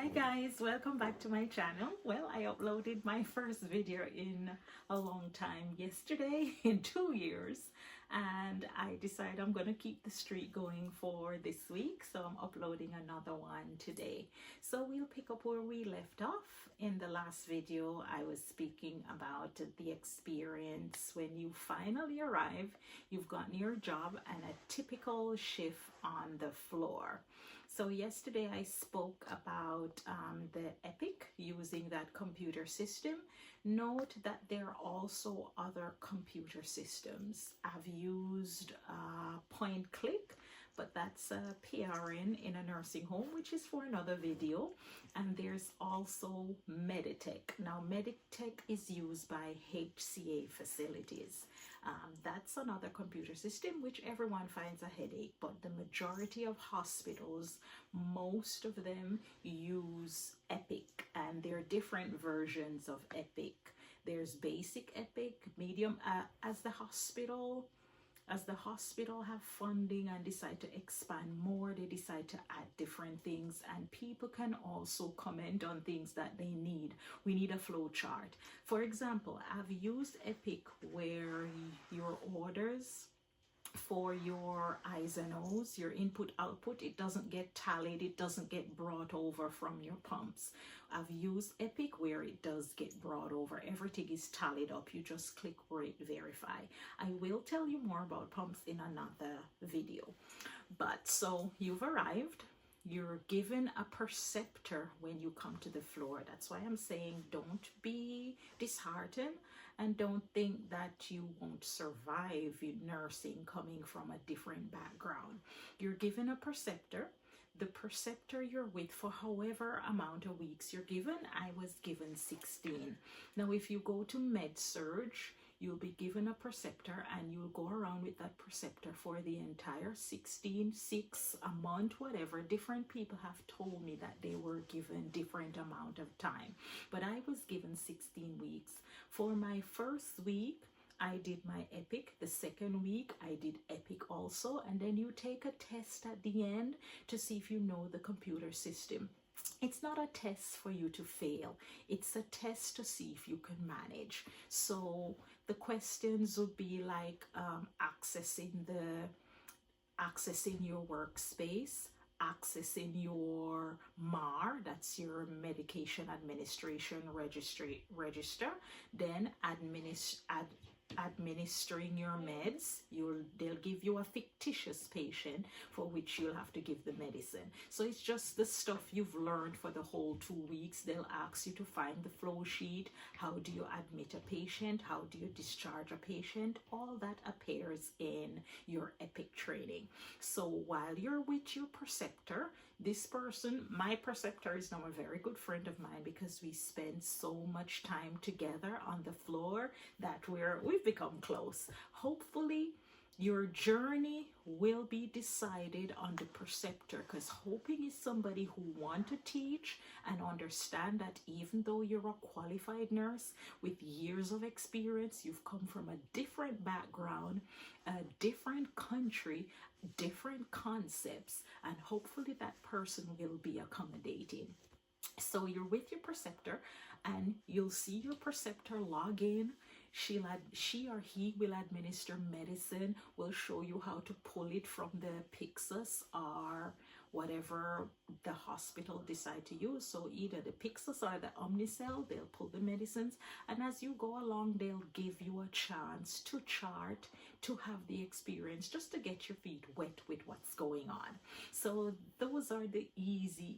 Hi guys, welcome back to my channel. Well, I uploaded my first video in a long time yesterday, in 2 years, and I decided I'm going to keep the streak going for this week, so I'm uploading another one today. So we'll pick up where we left off. In the last video, I was speaking about the experience when you finally arrive, you've gotten your job and a typical shift on the floor. So yesterday I spoke about the Epic, using that computer system. Note that there are also other computer systems. I've used Point Click, but that's a PRN in a nursing home, which is for another video. And there's also Meditech. Now Meditech is used by HCA facilities. That's another computer system which everyone finds a headache, but the majority of hospitals, most of them use Epic, and there are different versions of Epic. There's basic Epic, medium. As the hospital have funding and decide to expand more, they decide to add different things, and people can also comment on things that they need. We need a flow chart. For example, I've used Epic where your orders for your eyes and nose, your input output, it doesn't get tallied, it doesn't get brought over from your pumps. I've used Epic where it does get brought over, everything is tallied up, you just click rate verify. I will tell you more about pumps in another video. But so you've arrived, you're given a preceptor when you come to the floor. That's why I'm saying don't be disheartened and don't think that you won't survive in nursing coming from a different background. You're given a preceptor. The preceptor you're with for however amount of weeks you're given. I was given 16. Now if you go to Med-Surg, you'll be given a preceptor and you'll go around with that preceptor for the entire 16, 6, a month, whatever. Different people have told me that they were given different amount of time, but I was given 16 weeks. For my first week, I did my Epic. The second week, I did Epic also. And then you take a test at the end to see if you know the computer system. It's not a test for you to fail. It's a test to see if you can manage. So the questions would be like accessing your workspace, accessing your MAR, that's your medication administration register, then administering your meds. They'll give you a fictitious patient for which you'll have to give the medicine. So it's just the stuff you've learned for the whole 2 weeks. They'll ask you to find the flow sheet. How do you admit a patient? How do you discharge a patient? All that appears in your Epic training. So while you're with your preceptor, this person, my preceptor, is now a very good friend of mine because we spend so much time together on the floor that we've become close. Hopefully your journey will be decided on the preceptor, because hoping is somebody who want to teach and understand that even though you're a qualified nurse with years of experience, you've come from a different background, a different country, different concepts, and hopefully that person will be accommodating. So you're with your preceptor and you'll see your preceptor log in. She or he will administer medicine, will show you how to pull it from the Pyxis or whatever the hospital decide to use. So either the Pyxis or the Omnicell, they'll pull the medicines, and as you go along, they'll give you a chance to chart, to have the experience, just to get your feet wet with what's going on. So those are the easy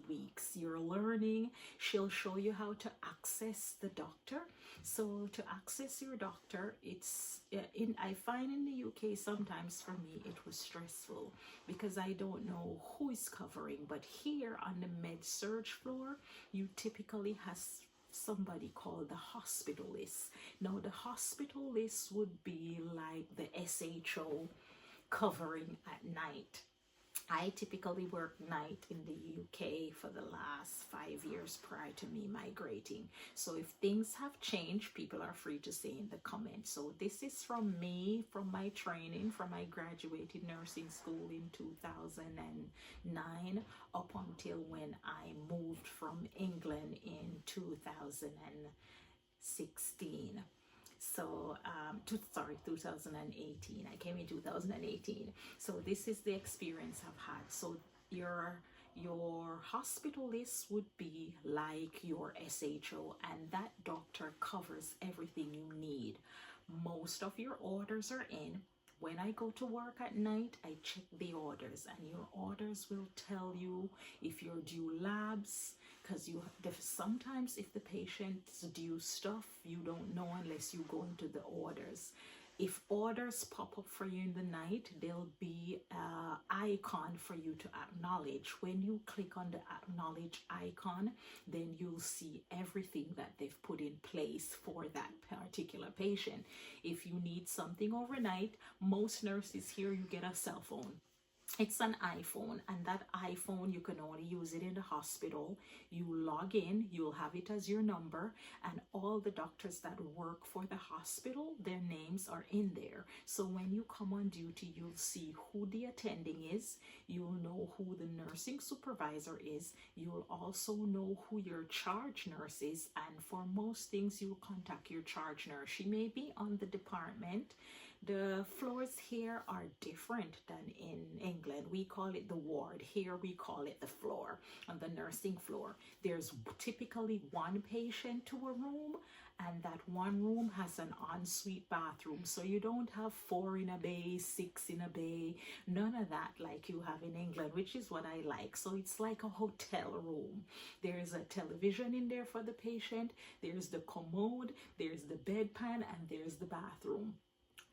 weeks. You're learning. She'll show you how to access the doctor. So to access your doctor, I find in the UK sometimes for me it was stressful because I don't know who is covering, but here on the Med-Surg floor, you typically have somebody called the hospitalist. Now the hospitalist would be like the SHO covering at night. I typically work night in the UK for the last 5 years prior to me migrating. So if things have changed, people are free to say in the comments. So this is from me, from my training, from my graduated nursing school in 2009 up until when I moved from England in 2016. So 2018. I came in 2018. So this is the experience I've had. So your hospitalist would be like your SHO, and that doctor covers everything you need. Most of your orders are in. When I go to work at night, I check the orders, and your orders will tell you if you're due labs, because sometimes if the patient's due stuff, you don't know unless you go into the orders. If orders pop up for you in the night, there'll be an icon for you to acknowledge. When you click on the acknowledge icon, then you'll see everything that they've put in place for that particular patient. If you need something overnight, most nurses here, you get a cell phone. It's an iPhone, and that iPhone, you can only use it in the hospital. You log in, you'll have it as your number, and all the doctors that work for the hospital, their names are in there. So when you come on duty, you'll see who the attending is, you'll know who the nursing supervisor is, you'll also know who your charge nurse is, and for most things, you'll contact your charge nurse. She may be on the department. The floors here are different than in England. We call it the ward. Here we call it the floor, on the nursing floor. There's typically one patient to a room, and that one room has an ensuite bathroom. So you don't have 4 in a bay, 6 in a bay, none of that like you have in England, which is what I like. So it's like a hotel room. There's a television in there for the patient. There's the commode, there's the bedpan, and there's the bathroom.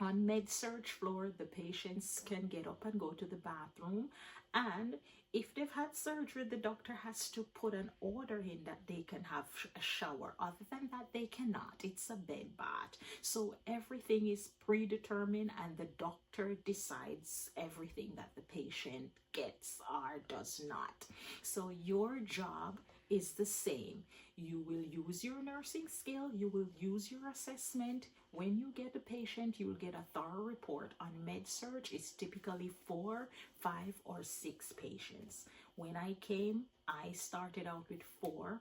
On med-surg floor, the patients can get up and go to the bathroom, and if they've had surgery, the doctor has to put an order in that they can have a shower. Other than that, they cannot. It's a bed bath. So everything is predetermined, and the doctor decides everything that the patient gets or does not. So your job is the same. You will use your nursing skill, you will use your assessment. When you get a patient, you will get a thorough report. On med-surg, it's typically 4, 5, or 6 patients. When I came, I started out with 4,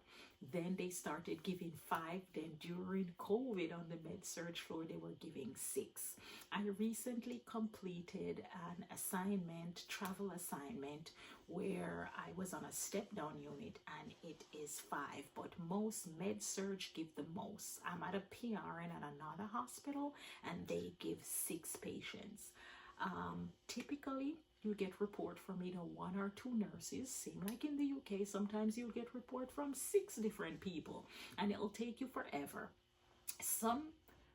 then they started giving 5, then during COVID on the med-surg floor, they were giving 6. I recently completed an assignment, travel assignment, where I was on a step-down unit, and it is 5, but most med-surg give the most. I'm at a PRN at another hospital, and they give 6 patients. Typically, you get report from either 1 or 2 nurses. Same like in the UK, sometimes you'll get report from 6 different people, and it'll take you forever. Some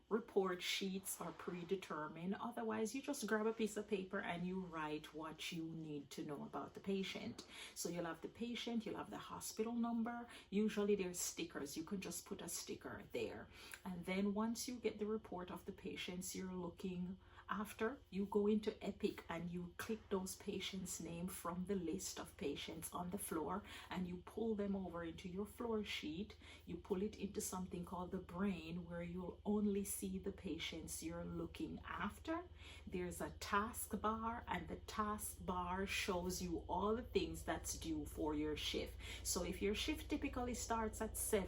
report sheets are predetermined. Otherwise, you just grab a piece of paper and you write what you need to know about the patient. So you'll have the patient, you'll have the hospital number. Usually there's stickers. You can just put a sticker there. And then once you get the report of the patients you're looking after, you go into Epic and you click those patients' name from the list of patients on the floor, and you pull them over into your floor sheet. You pull it into something called the brain, where you'll only see the patients you're looking after. There's a task bar, and the task bar shows you all the things that's due for your shift. So if your shift typically starts at 7,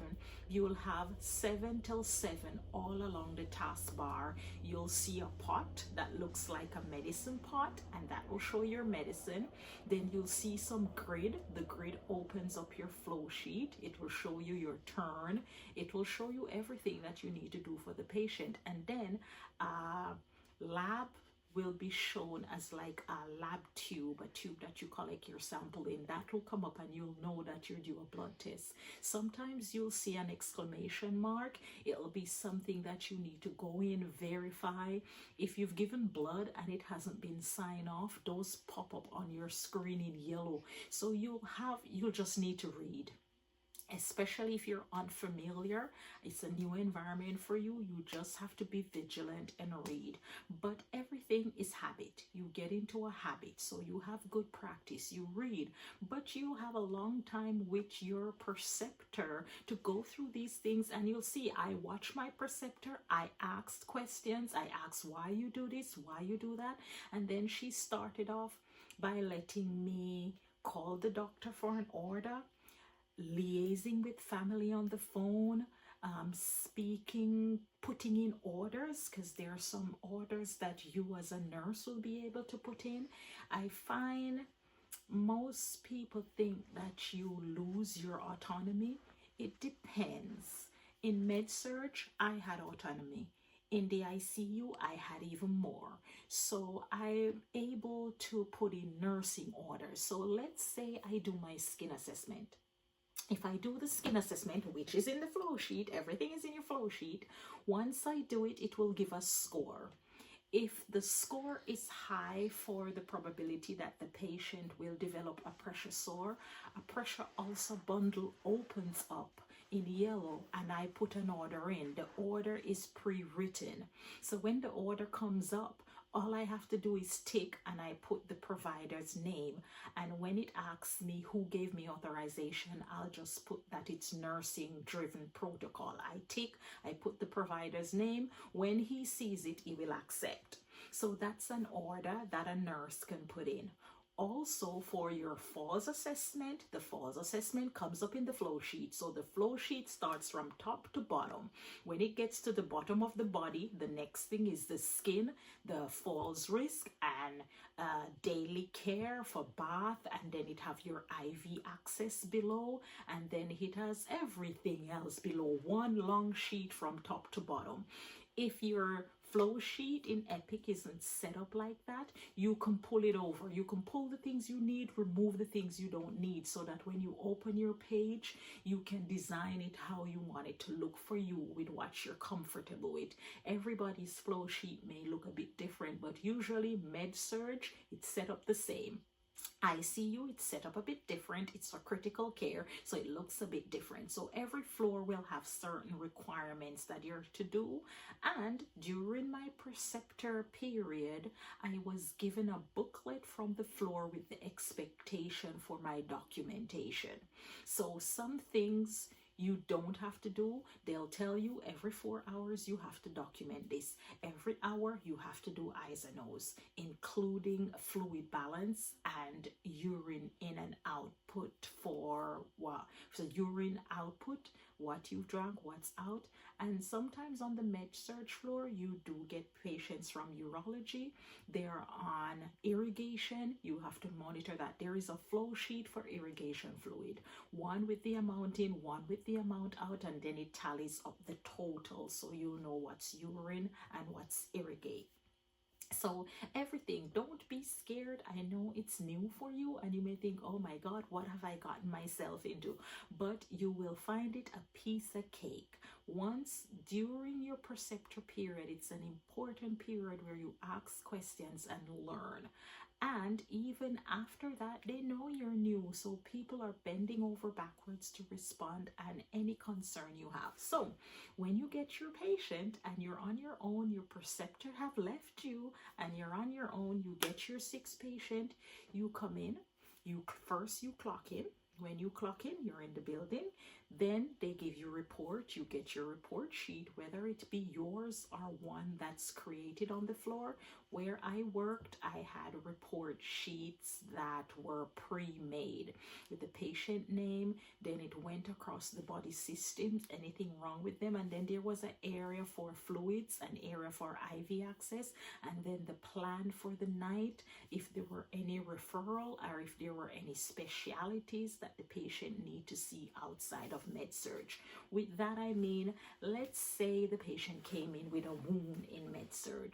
you'll have 7 till 7 all along the task bar. You'll see a pot that looks like a medicine pot, and that will show your medicine. Then you'll see some grid. The grid opens up your flow sheet. It will show you your turn. It will show you everything that you need to do for the patient. And then lab will be shown as like a lab tube, a tube that you collect your sample in. That will come up and you'll know that you're due a blood test. Sometimes you'll see an exclamation mark. It'll be something that you need to go in, verify. If you've given blood and it hasn't been signed off, those pop up on your screen in yellow. So you'll just need to read. especially if you're unfamiliar. It's a new environment for you. You just have to be vigilant and read. But everything is habit. You get into a habit, so you have good practice. You read, but you have a long time with your preceptor to go through these things, and you'll see I watch my preceptor. I asked questions. I asked why you do this, why you do that, and then she started off by letting me call the doctor for an order, liaising with family on the phone, speaking, putting in orders, because there are some orders that you as a nurse will be able to put in. I find most people think that you lose your autonomy. It depends. In med-surg, I had autonomy. In the ICU, I had even more. So I'm able to put in nursing orders. So let's say I do my skin assessment. If I do the skin assessment, which is in the flow sheet, everything is in your flow sheet. Once I do it, it will give a score. If the score is high for the probability that the patient will develop a pressure sore, a pressure ulcer bundle opens up in yellow and I put an order in. The order is pre-written. So when the order comes up, all I have to do is tick and I put the provider's name. And when it asks me who gave me authorization, I'll just put that it's nursing driven protocol. I tick, I put the provider's name. When he sees it, he will accept. So that's an order that a nurse can put in. Also, for your falls assessment, the falls assessment comes up in the flow sheet. So the flow sheet starts from top to bottom. When it gets to the bottom of the body, the next thing is the skin, the falls risk, and daily care for bath, and then it have your IV access below, and then it has everything else below. One long sheet from top to bottom. If your flow sheet in Epic isn't set up like that, you can pull it over. You can pull the things you need, remove the things you don't need, so that when you open your page, you can design it how you want it to look for you with what you're comfortable with. Everybody's flow sheet may look a bit different, but usually med-surg, it's set up the same. ICU, it's set up a bit different. It's for critical care, so it looks a bit different. So every floor will have certain requirements that you're to do. And during my preceptor period, I was given a booklet from the floor with the expectation for my documentation. So some things you don't have to do. They'll tell you every 4 hours you have to document this. Every hour you have to do eyes and nose, including fluid balance and urine in and output for what? So urine output, what you drank, what's out. And sometimes on the med-surg floor, you do get patients from urology. They're on irrigation. You have to monitor that. There is a flow sheet for irrigation fluid, one with the amount in, one with the amount out, and then it tallies up the total, so you know what's urine and what's irrigate. So everything, don't be scared. I know it's new for you and you may think, oh my God, what have I gotten myself into? But you will find it a piece of cake. Once during your preceptor period, it's an important period where you ask questions and learn. And even after that, they know you're new. So people are bending over backwards to respond and any concern you have. So when you get your patient and you're on your own, your preceptor have left you and you're on your own, you get your 6th patient, you come in, you clock in. When you clock in, you're in the building. Then they give you a report. You get your report sheet, whether it be yours or one that's created on the floor. Where I worked, I had report sheets that were pre-made with the patient name. Then it went across the body systems, anything wrong with them. And then there was an area for fluids, an area for IV access, and then the plan for the night, if there were any referral or if there were any specialities that the patient need to see outside of med-surg. With that, I mean, let's say the patient came in with a wound in med-surg.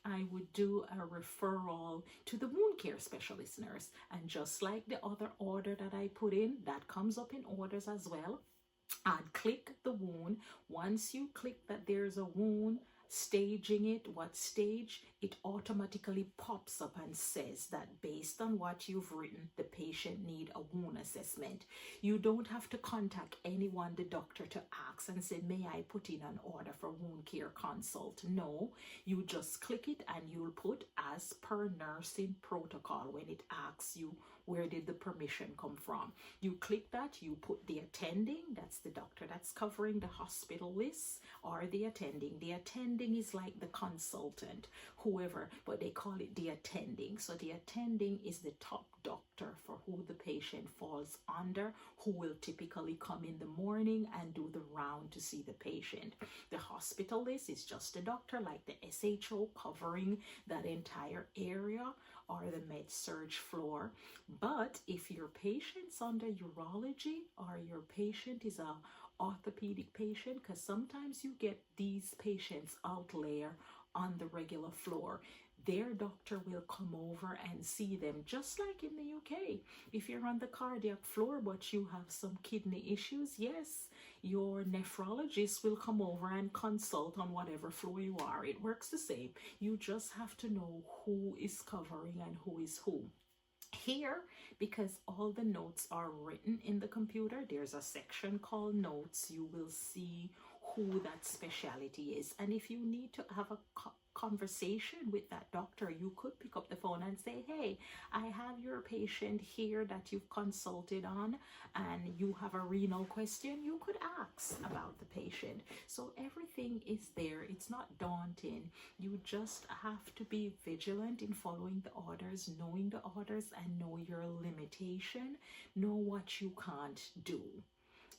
I would do a referral to the wound care specialist nurse. And just like the other order that I put in, that comes up in orders as well. I'd click the wound. Once you click that there's a wound, staging it, what stage, it automatically pops up and says that based on what you've written, the patient need a wound assessment. You don't have to contact anyone, the doctor, to ask and say, may I put in an order for wound care consult? No, you just click it and you'll put as per nursing protocol when it asks you where did the permission come from. You click that, you put the attending, that's the doctor that's covering the hospital list, or the attending. The attending is like the consultant, whoever, but they call it the attending. So the attending is the top doctor for who the patient falls under, who will typically come in the morning and do the round to see the patient. The hospital list is just a doctor like the SHO covering that entire area, or the med surge floor. But if your patient's under urology, or your patient is a orthopedic patient, because sometimes you get these patients out there on the regular floor, their doctor will come over and see them, just like in the UK. If you're on the cardiac floor but you have some kidney issues, yes, your nephrologist will come over and consult on whatever floor you are. It works the same. You just have to know who is covering and who is who. Here, because all the notes are written in the computer, there's a section called notes. You will see who that specialty is, and if you need to have a conversation with that doctor, you could pick up the phone and say, hey, I have your patient here that you've consulted on, and you have a renal question. You could ask about the patient. So everything is there. It's not daunting. You just have to be vigilant in following the orders, knowing the orders, and know your limitation, know what you can't do.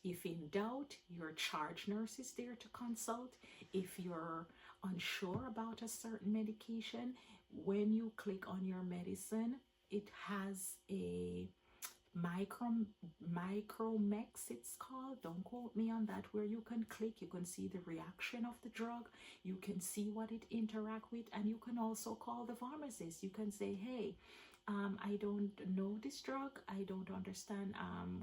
If in doubt, your charge nurse is there to consult. If you're unsure about a certain medication, when you click on your medicine, it has a micromex, it's called. Don't quote me on that, where you can click, you can see the reaction of the drug, you can see what it interact with, and you can also call the pharmacist. You can say, hey, I don't know this drug, I don't understand,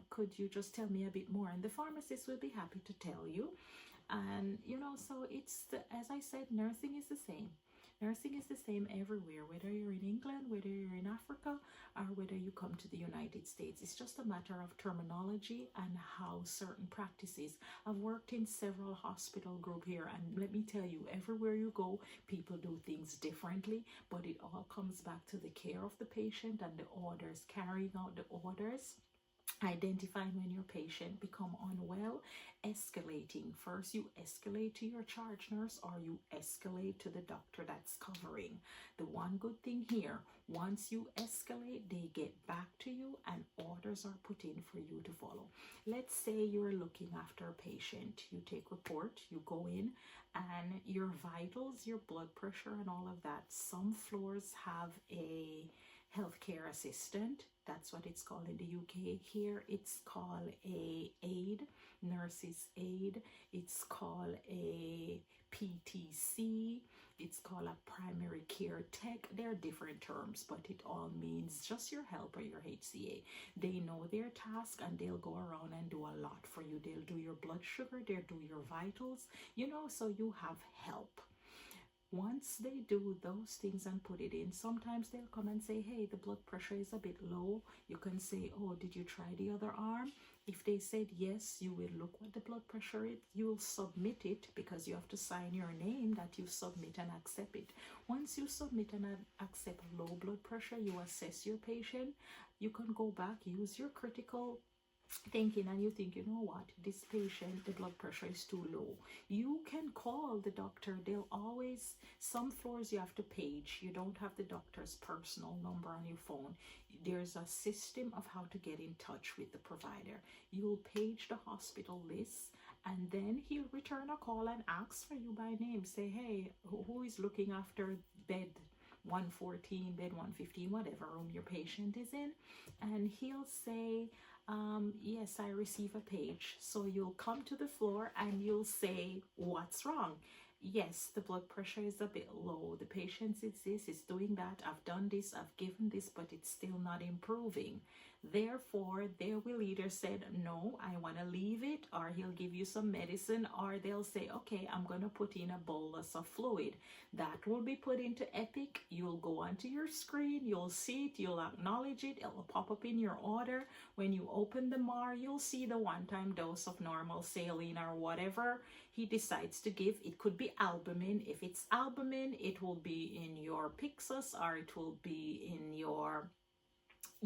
could you just tell me a bit more? And the pharmacist will be happy to tell you. And so it's as I said, nursing is the same. Nursing is the same everywhere, whether you're in England, whether you're in Africa, or whether you come to the United States. It's just a matter of terminology and how certain practices. I've worked in several hospital group here, and let me tell you, everywhere you go, people do things differently, but it all comes back to the care of the patient and the orders, carrying out the orders. Identifying when your patient become unwell, escalating. First, you escalate to your charge nurse, or you escalate to the doctor that's covering. The one good thing here, once you escalate, they get back to you and orders are put in for you to follow. Let's say you're looking after a patient. You take report, you go in, and your vitals, your blood pressure and all of that. Some floors have a healthcare assistant. That's what it's called in the UK. Here it's called a aide, nurse's aide. It's called a PTC. It's called a primary care tech. They're different terms, but it all means just your helper, your HCA. They know their task and they'll go around and do a lot for you. They'll do your blood sugar, they'll do your vitals, so you have help. Once they do those things and put it in, sometimes they'll come and say, hey, the blood pressure is a bit low. You can say, oh, did you try the other arm? If they said yes, you will look what the blood pressure is. You'll submit it, because you have to sign your name that you submit and accept it. Once you submit and accept low blood pressure, you assess your patient. You can go back, use your critical thinking, and you think, what, this patient, the blood pressure is too low. You can call the doctor. They'll always, some floors you have to page. You don't have the doctor's personal number on your phone. There's a system of how to get in touch with the provider. You'll page the hospital list, and then he'll return a call and ask for you by name. Say, hey, who is looking after bed 114, bed 115, whatever room your patient is in? And he'll say, yes, I receive a page. So you'll come to the floor and you'll say, what's wrong? Yes, the blood pressure is a bit low. The patient is this, is doing that. I've done this, I've given this, but it's still not improving. Therefore, they will either say, no, I want to leave it, or he'll give you some medicine, or they'll say, okay, I'm going to put in a bolus of fluid. That will be put into Epic. You'll go onto your screen, you'll see it, you'll acknowledge it, it'll pop up in your order. When you open the MAR, you'll see the one-time dose of normal saline or whatever he decides to give. It could be albumin. If it's albumin, it will be in your Pyxis, or it will be in your,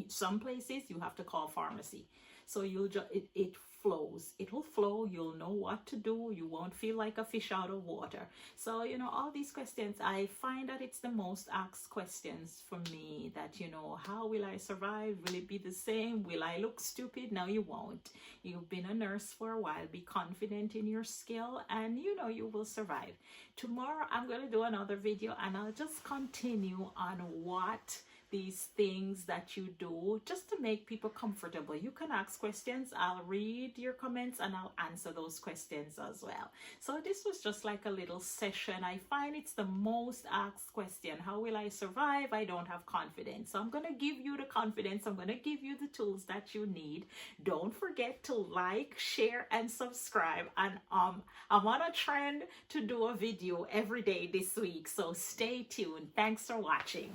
some places you have to call pharmacy. So you'll just, it flows, it'll flow, you'll know what to do, you won't feel like a fish out of water. So, you know, all these questions, I find that it's the most asked questions for me, that, you know, how will I survive? Will it be the same? Will I look stupid? No, you won't. You've been a nurse for a while. Be confident in your skill, and you know you will survive. Tomorrow I'm going to do another video, and I'll just continue on what these things that you do just to make people comfortable. You can ask questions, I'll read your comments and I'll answer those questions as well. So this was just like a little session. I find it's the most asked question. How will I survive? I don't have confidence. So I'm going to give you the confidence. I'm going to give you the tools that you need. Don't forget to like, share, and subscribe. And I'm on a trend to do a video every day this week. So stay tuned. Thanks for watching.